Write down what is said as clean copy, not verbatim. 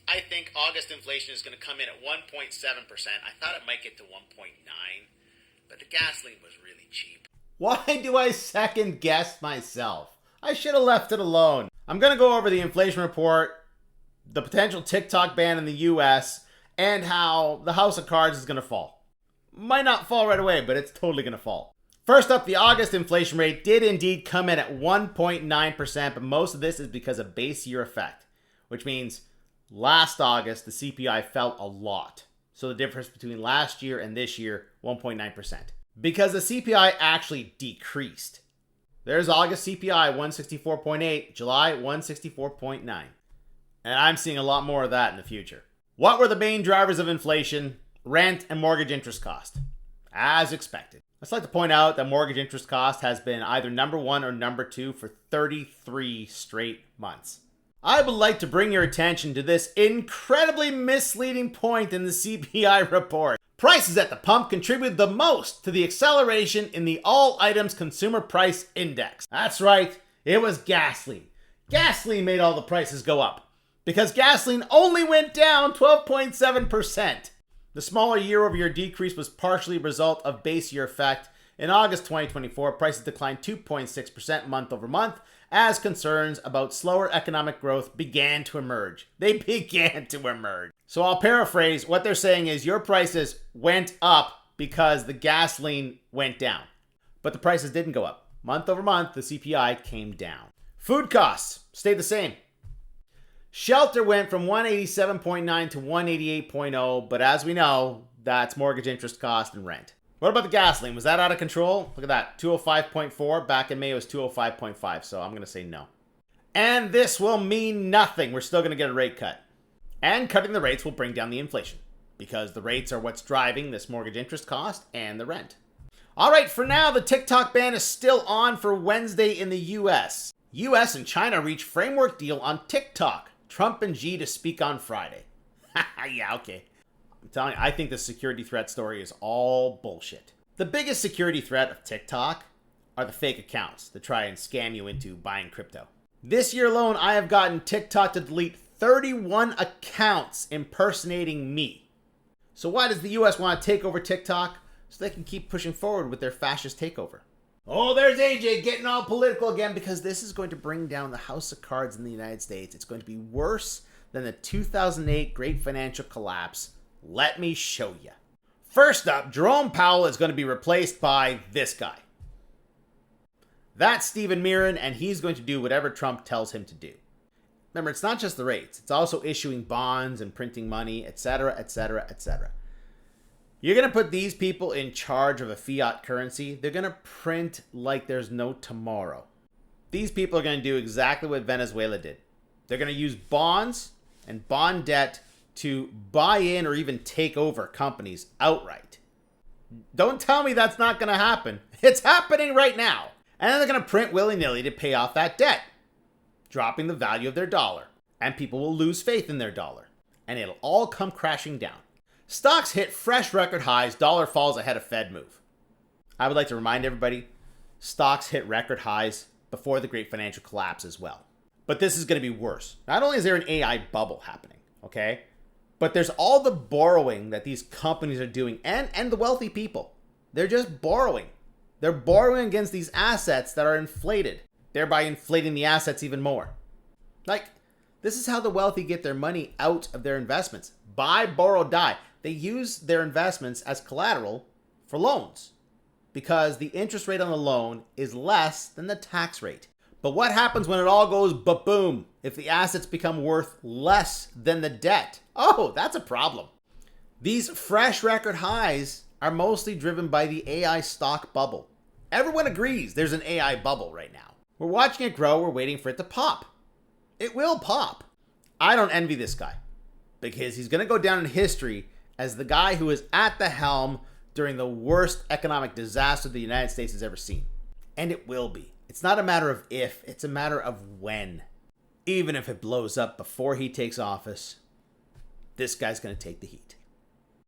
I think August inflation is going to come in at 1.7%. I thought it might get to 1.9, but the gasoline was really cheap. Why do I second guess myself? I should have left it alone. I'm going to go over the inflation report, the potential TikTok ban in the US, and how the house of cards is going to fall. Might not fall right away, but it's totally going to fall. First up, the August inflation rate did indeed come in at 1.9%, but most of this is because of base year effect, which means last August, the CPI fell a lot. So the difference between last year and this year, 1.9%. Because the CPI actually decreased. There's August CPI, 164.8, July, 164.9. And I'm seeing a lot more of that in the future. What were the main drivers of inflation? Rent and mortgage interest cost. As expected. I'd like to point out that mortgage interest cost has been either number 1 or number 2 for 33 straight months. I would like to bring your attention to this incredibly misleading point in the CPI report. Prices at the pump contributed the most to the acceleration in the All Items Consumer Price Index. That's right, it was gasoline. Gasoline made all the prices go up because gasoline only went down 12.7%. The smaller year-over-year decrease was partially a result of base year effect. In August 2024, prices declined 2.6% month over month as concerns about slower economic growth began to emerge. They began to emerge. So I'll paraphrase. What they're saying is your prices went up because the gasoline went down. But the prices didn't go up. Month over month, the CPI came down. Food costs stayed the same. Shelter went from 187.9 to 188.0, but as we know, that's mortgage interest cost and rent. What about the gasoline? Was that out of control? Look at that, 205.4. Back in May, it was 205.5, so I'm going to say no. And this will mean nothing. We're still going to get a rate cut. And cutting the rates will bring down the inflation, because the rates are what's driving this mortgage interest cost and the rent. All right, for now, the TikTok ban is still on for Wednesday in the US. US and China reach framework deal on TikTok. Trump and Xi to speak on Friday. Yeah, okay. I'm telling you, I think the security threat story is all bullshit. The biggest security threat of TikTok are the fake accounts that try and scam you into buying crypto. This year alone, I have gotten TikTok to delete 31 accounts impersonating me. So why does the US want to take over TikTok? So they can keep pushing forward with their fascist takeover. Oh, there's AJ getting all political again because this is going to bring down the house of cards in the United States. It's going to be worse than the 2008 great financial collapse. Let me show you. First up, Jerome Powell is going to be replaced by this guy. That's Stephen Mirren, and he's going to do whatever Trump tells him to do. Remember, it's not just the rates. It's also issuing bonds and printing money, etc., etc., etc. You're going to put these people in charge of a fiat currency. They're going to print like there's no tomorrow. These people are going to do exactly what Venezuela did. They're going to use bonds and bond debt to buy in or even take over companies outright. Don't tell me that's not going to happen. It's happening right now. And then they're going to print willy-nilly to pay off that debt, dropping the value of their dollar. And people will lose faith in their dollar. And it'll all come crashing down. Stocks hit fresh record highs. Dollar falls ahead of Fed move. I would like to remind everybody, stocks hit record highs before the great financial collapse as well. But this is going to be worse. Not only is there an AI bubble happening, okay? But there's all the borrowing that these companies are doing and the wealthy people. They're just borrowing. They're borrowing against these assets that are inflated, thereby inflating the assets even more. Like, this is how the wealthy get their money out of their investments. Buy, borrow, die. They use their investments as collateral for loans because the interest rate on the loan is less than the tax rate. But what happens when it all goes ba-boom? If the assets become worth less than the debt? Oh, that's a problem. These fresh record highs are mostly driven by the AI stock bubble. Everyone agrees there's an AI bubble right now. We're watching it grow. We're waiting for it to pop. It will pop. I don't envy this guy because he's going to go down in history as the guy who was at the helm during the worst economic disaster the United States has ever seen. And it will be. It's not a matter of if, it's a matter of when. Even if it blows up before he takes office, this guy's going to take the heat.